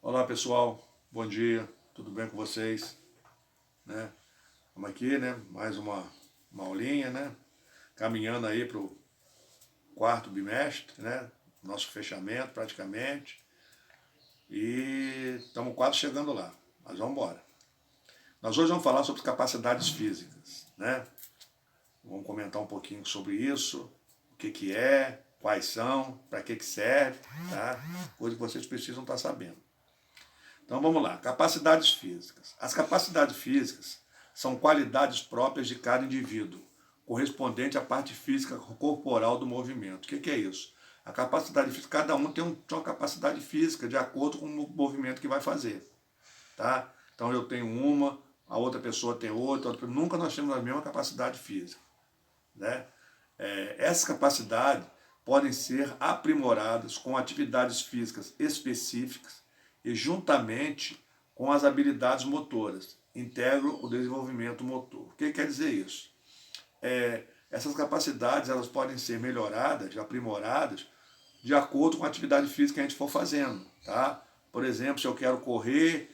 Olá pessoal, bom dia, tudo bem com vocês? Né? Estamos aqui, né? Mais uma aulinha, né? Caminhando aí para o quarto bimestre, né? Nosso fechamento praticamente. E estamos quase chegando lá, mas vamos embora. Nós hoje vamos falar sobre capacidades físicas, né? Vamos comentar um pouquinho sobre isso, o que é, quais são, para que serve, tá? Coisa que vocês precisam estar sabendo. Então vamos lá, capacidades físicas. As capacidades físicas são qualidades próprias de cada indivíduo, correspondente à parte física corporal do movimento. O que é isso? A capacidade física, cada um tem uma capacidade física de acordo com o movimento que vai fazer. Tá? Então eu tenho uma, a outra pessoa tem outra, nunca nós temos a mesma capacidade física. Né? Essas capacidades podem ser aprimoradas com atividades físicas específicas e juntamente com as habilidades motoras, integram o desenvolvimento motor. O que quer dizer isso? Essas capacidades elas podem ser melhoradas, aprimoradas, de acordo com a atividade física que a gente for fazendo. Tá? Por exemplo, se eu quero correr,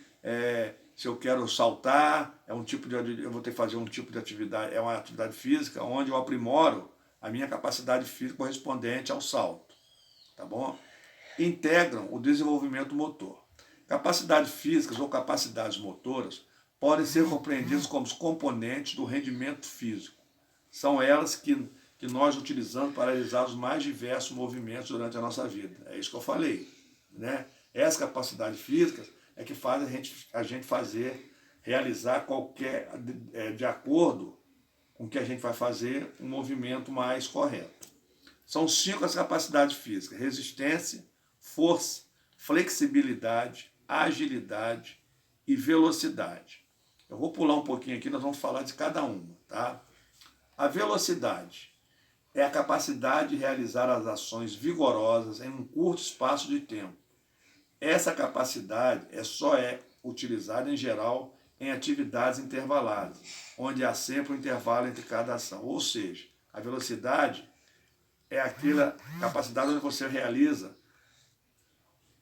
se eu quero saltar, eu vou ter que fazer um tipo de atividade, é uma atividade física onde eu aprimoro a minha capacidade física correspondente ao salto. Tá bom? Integram o desenvolvimento motor. Capacidades físicas ou capacidades motoras podem ser compreendidas como os componentes do rendimento físico. São elas que nós utilizamos para realizar os mais diversos movimentos durante a nossa vida. É isso que eu falei. Né? Essas capacidades físicas é que fazem a gente realizar qualquer, de acordo com o que a gente vai fazer, um movimento mais correto. São 5 as capacidades físicas: resistência, força, flexibilidade, agilidade e velocidade. Eu vou pular um pouquinho aqui, nós vamos falar de cada uma. Tá? A velocidade é a capacidade de realizar as ações vigorosas em um curto espaço de tempo. Essa capacidade só é utilizada em geral em atividades intervaladas, onde há sempre um intervalo entre cada ação. Ou seja, a velocidade é aquela capacidade onde você realiza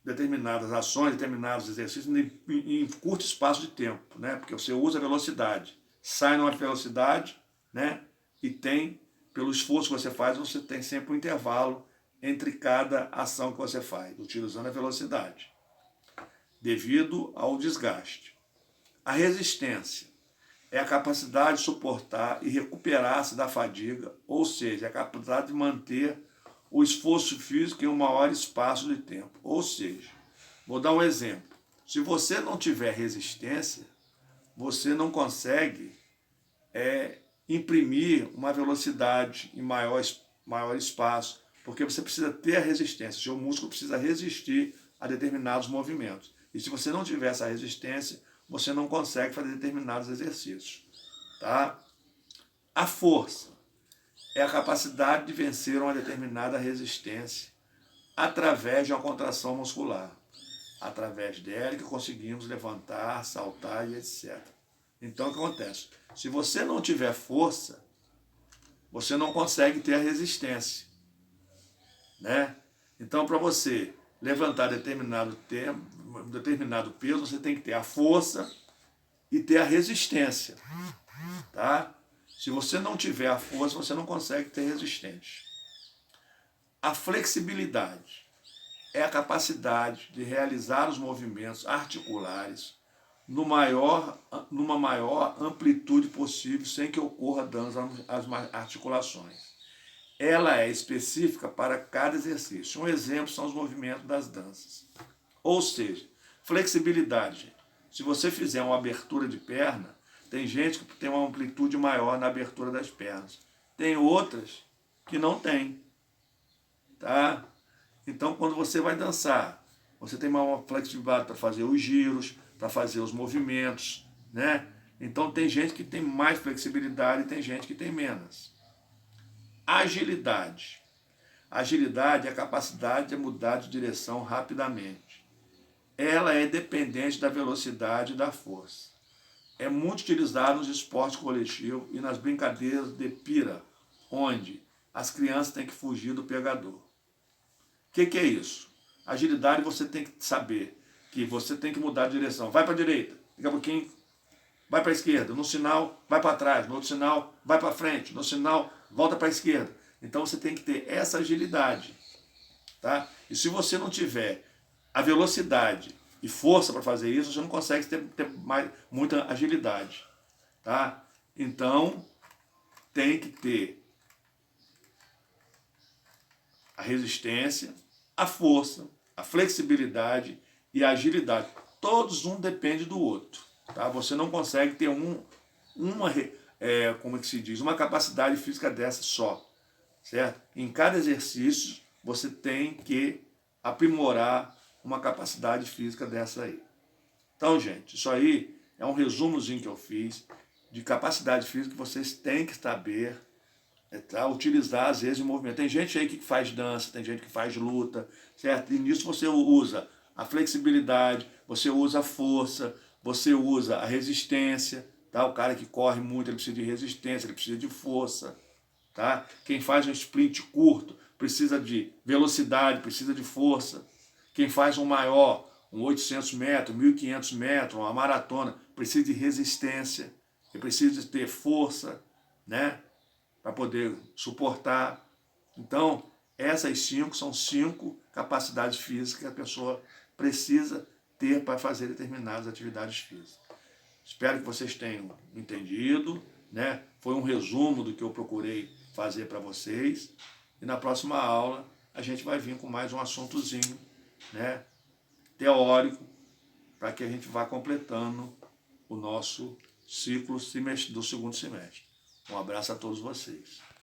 determinadas ações, determinados exercícios em curto espaço de tempo, né? Porque você usa a velocidade, sai numa velocidade, né? E tem, pelo esforço que você faz, você tem sempre um intervalo entre cada ação que você faz, utilizando a velocidade, devido ao desgaste. A resistência é a capacidade de suportar e recuperar-se da fadiga, ou seja, a capacidade de manter o esforço físico em um maior espaço de tempo. Ou seja, vou dar um exemplo. Se você não tiver resistência, você não consegue imprimir uma velocidade em maior espaço, porque você precisa ter a resistência. Seu músculo precisa resistir a determinados movimentos. E se você não tiver essa resistência, você não consegue fazer determinados exercícios. Tá? A força é a capacidade de vencer uma determinada resistência através de uma contração muscular. Através dela que conseguimos levantar, saltar e etc. Então o que acontece? Se você não tiver força, você não consegue ter a resistência. Né? Então para você levantar determinado peso, você tem que ter a força e ter a resistência. Tá? Se você não tiver a força, você não consegue ter resistência. A flexibilidade é a capacidade de realizar os movimentos articulares numa maior amplitude possível, sem que ocorra danos às articulações. Ela é específica para cada exercício. Um exemplo são os movimentos das danças. Ou seja, flexibilidade. Gente. Se você fizer uma abertura de perna, tem gente que tem uma amplitude maior na abertura das pernas. Tem outras que não tem. Tá? Então, quando você vai dançar, você tem uma flexibilidade para fazer os giros, para fazer os movimentos. Né? Então, tem gente que tem mais flexibilidade e tem gente que tem menos. Agilidade. Agilidade é a capacidade de mudar de direção rapidamente. Ela é dependente da velocidade e da força. É muito utilizado nos esportes coletivos e nas brincadeiras de pira, onde as crianças têm que fugir do pegador. O que é isso? Agilidade você tem que saber que você tem que mudar de direção. Vai para a direita, daqui a pouquinho vai para a esquerda, no sinal vai para trás, no outro sinal vai para frente, no sinal volta para a esquerda. Então você tem que ter essa agilidade. Tá? E se você não tiver a velocidade e força para fazer isso, você não consegue ter muita agilidade. Tá? Então tem que ter a resistência, a força, a flexibilidade e a agilidade. Todos um depende do outro. Tá? Você não consegue ter como é que se diz, uma capacidade física dessa só. Certo? Em cada exercício você tem que aprimorar uma capacidade física dessa aí. Então, gente, isso aí é um resumozinho que eu fiz de capacidade física que vocês têm que saber utilizar às vezes em movimento. Tem gente aí que faz dança, tem gente que faz luta, certo? E nisso você usa a flexibilidade, você usa a força, você usa a resistência, tá? O cara que corre muito, ele precisa de resistência, ele precisa de força, tá? Quem faz um sprint curto precisa de velocidade, precisa de força. Quem faz um maior, um 800 metros, 1.500 metros, uma maratona, precisa de resistência, ele precisa de ter força, né? Para poder suportar. Então, essas 5 são 5 capacidades físicas que a pessoa precisa ter para fazer determinadas atividades físicas. Espero que vocês tenham entendido, né? Foi um resumo do que eu procurei fazer para vocês. E na próxima aula a gente vai vir com mais um assuntozinho, né? Teórico, para que a gente vá completando o nosso ciclo do segundo semestre. Um abraço a todos vocês.